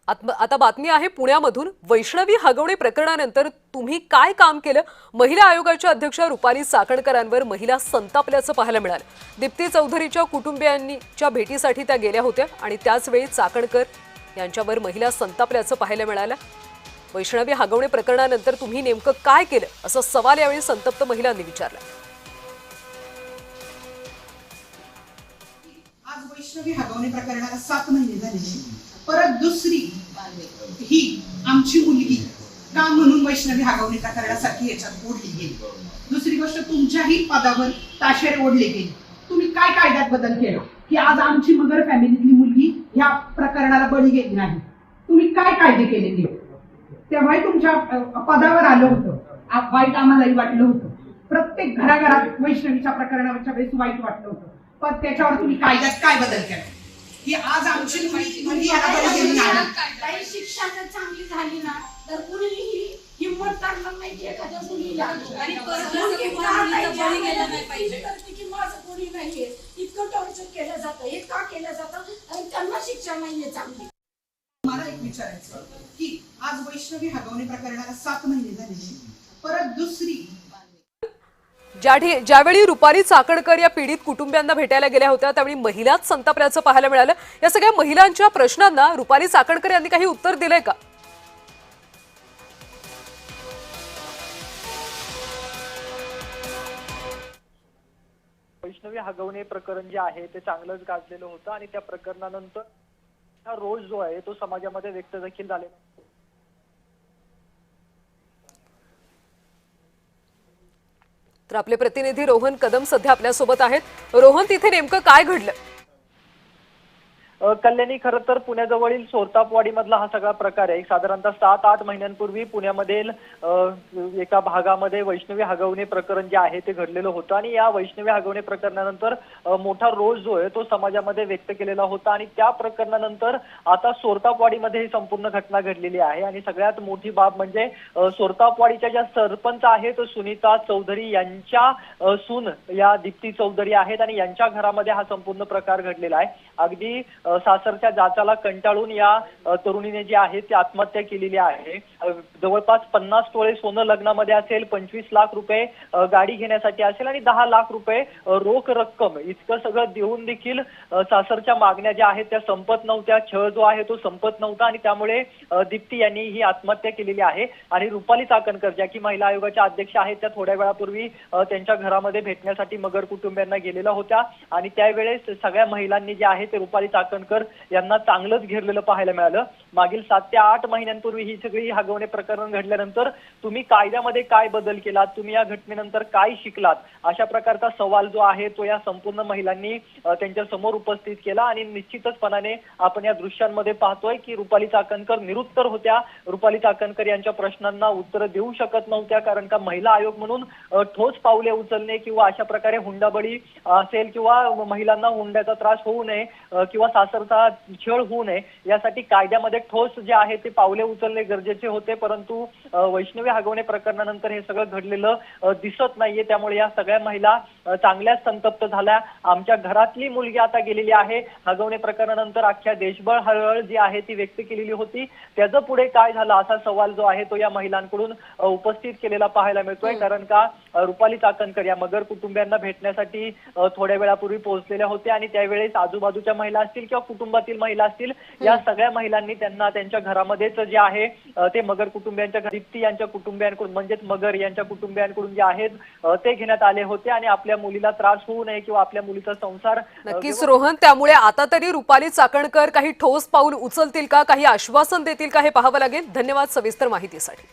आता बातमी आहे पुण्यामधून। वैष्णवी हगवणे प्रकरणानंतर तुम्ही काय काम केलं? महिला आयोगाच्या अध्यक्ष रुपाली चाकणकरांवर महिला संतापल्याचं पाहायला मिळालं। दीप्ती चौधरीच्या कुटुंबियांच्या भेटीसाठी त्या गेल्या होत्या आणि त्याच वेळी चाकणकर यांच्यावर महिला संतापल्याचं पाहायला मिळालं। वैष्णवी हगवणे प्रकरणानंतर तुम्ही नेमकं काय केलं असा सवाल यावेळी संतप्त महिलांनी विचारला। आज वैष्णवी हगवणे प्रकरणाला 7 महिने झाले। परत दुसरी ही आमची मुलगी का म्हणून वैष्णवी हगवणे प्रकरणासाठी याच्यात ओढली गेली। दुसरी गोष्ट, तुमच्याही पदावर ताशेरे ओढले गेले। तुम्ही काय कायद्यात बदल केला की आज आमची मगर फॅमिलीतली मुलगी ह्या प्रकरणाला बळी गेली नाही? तुम्ही काय कायदे केलेले? तेव्हाही तुमच्या पदावर आलं होतं, वाईट आम्हालाही वाटलं होतं। प्रत्येक घराघरात वैष्णवीच्या प्रकरणाच्या वेळेस वाईट वाटलं होतं, पण त्याच्यावर तुम्ही कायद्यात काय बदल केला की आज आमची मुलगी याला बळी गेली नाही? काही शिक्षा जर चांगली झाली ना तर कुणीही हिंमत करणार नाही की एखाद्या मुलीला आणि बळी गेला नाही पाहिजे की माझं कोणी नाहीये। इतकं टॉर्चर केलं जातं, हे का केलं जातं आणि त्यांना शिक्षा नाहीये चांगली। मला एक विचारायचं की आज वैष्णवी हगवणे प्रकरणाला 7 महिने झाले। परत दुसरी ज्यावेळी रुपाली चाकणकर या पीडित कुटुंबियांना भेटायला गेल्या होत्या त्यावेळी महिलाच संतापल्याचं पाहायला मिळालं। या सगळ्या महिलांच्या प्रश्नांना रुपाली चाकणकर यांनी काही उत्तर दिलंय का? वैष्णवी हगवणे प्रकरण जे आहे ते चांगलंच गाजलेलं होतं आणि त्या प्रकरणानंतर हा रोष जो आहे तो समाजामध्ये व्यक्त देखील झालेला। तर आपले प्रतिनिधी रोहन कदम सध्या आपल्या सोबत आहेत। रोहन, तिथे नेमकं काय घडलं? कल्याणी, खरं तर पुण्याजवळील सोरतापवाडी मधला हा सगळा प्रकार आहे। साधारणतः 7-8 महिन्यांपूर्वी पुण्यामधील एका भागामध्ये वैष्णवी हगवणे प्रकरण जे आहे ते घडलेलं होतं आणि या वैष्णवी हगवणे प्रकरणानंतर मोठा रोष जो आहे तो समाजामध्ये व्यक्त केलेला होता आणि त्या प्रकरणानंतर आता सोरतापवाडीमध्ये ही संपूर्ण घटना घडलेली आहे। आणि सगळ्यात मोठी बाब म्हणजे सोरतापवाडीच्या ज्या सरपंच आहेत सुनीता चौधरी यांच्या सून या दीप्ती चौधरी आहेत आणि यांच्या घरामध्ये हा संपूर्ण प्रकार घडलेला आहे। अगदी सासरच्या जाचाला कंटाळून या तरुणीने जी आहे ती आत्महत्या केलेली आहे। जवळपास 50 तोळे सोनं लग्नामध्ये असेल, 25 लाख रुपये गाडी घेण्यासाठी असेल आणि 10 लाख रुपये रोख रक्कम, इतकं सगळं देऊन देखील सासरच्या मागण्या ज्या आहेत त्या संपत नव्हत्या, छळ जो आहे तो संपत नव्हता आणि त्यामुळे दीप्ती यांनी ही आत्महत्या केलेली आहे। आणि रुपाली चाकणकर ज्या की महिला आयोगाच्या अध्यक्ष आहेत त्या थोड्या वेळापूर्वी त्यांच्या घरामध्ये भेटण्यासाठी मगर कुटुंबियांना गेलेल्या होत्या आणि त्यावेळेस सगळ्या महिलांनी जे आहे ते रुपाली चाकणकर यांना चांगलंच घेरलेलं पाहायला मिळालं। मागील 7 ते 8 महिन्यांपूर्वी ही सगळी हगवणे प्रकरण घडल्यानंतर तुम्ही कायद्यामध्ये काय बदल केलात, तुम्ही या घटनेनंतर काय शिकलात, अशा प्रकारचा सवाल जो आहे तो या संपूर्ण महिलांनी त्यांच्या समोर उपस्थित केला। आणि निश्चितचपणाने आपण या दृश्यांमध्ये पाहतोय की रुपाली चाकणकर निरुत्तर होत्या। रुपाली चाकणकर यांच्या प्रश्नांना उत्तर देऊ शकत नव्हत्या, कारण का महिला आयोग म्हणून ठोस पावले उचलणे किंवा अशा प्रकारे हुंडाबळी असेल किंवा महिलांना हुंड्याचा त्रास होऊ नये किंवा सासरचा छळ होऊ नये यासाठी कायद्यामध्ये ठोस जे आहे ते पावले उचलणे गरजेचे होते। परंतु वैष्णवी हगवणे प्रकरणानंतर हे सगळं घडलेलं दिसत नाहीये, त्यामुळे या सगळ्या महिला चांगल्याच संतप्त झाल्या। आमच्या घरातली मुलगी आता गेलेली आहे। हगवणे प्रकरणानंतर अख्ख्या देशभर हळहळ जी आहे ती व्यक्त केलेली होती, त्याचं पुढे काय झालं असा सवाल जो आहे तो या महिलांकडून उपस्थित केलेला पाहायला मिळतोय। कारण का रुपाली चाकणकर या मगर कुटुंबियांना भेटण्यासाठी थोड्या वेळापूर्वी पोहोचलेल्या होत्या आणि त्यावेळेस आजूबाजूच्या महिला असतील किंवा कुटुंबातील महिला असतील या सगळ्या महिलांनी त्यांना त्यांच्या घरामध्येच जे आहे ते मगर कुटुंबियांच्या दीप्ती यांच्या कुटुंबियांकडून म्हणजेच मगर यांच्या कुटुंबियांकडून जे आहेत ते घेण्यात आले होते आणि आपल्या मुलीला त्रास होऊ नये किंवा आपल्या मुलीचा संसार। नक्कीच रोहन, त्यामुळे आता तरी रुपाली चाकणकर काही ठोस पाऊल उचलतील का, काही आश्वासन देतील का, हे पाहावं लागेल। धन्यवाद सविस्तर माहितीसाठी।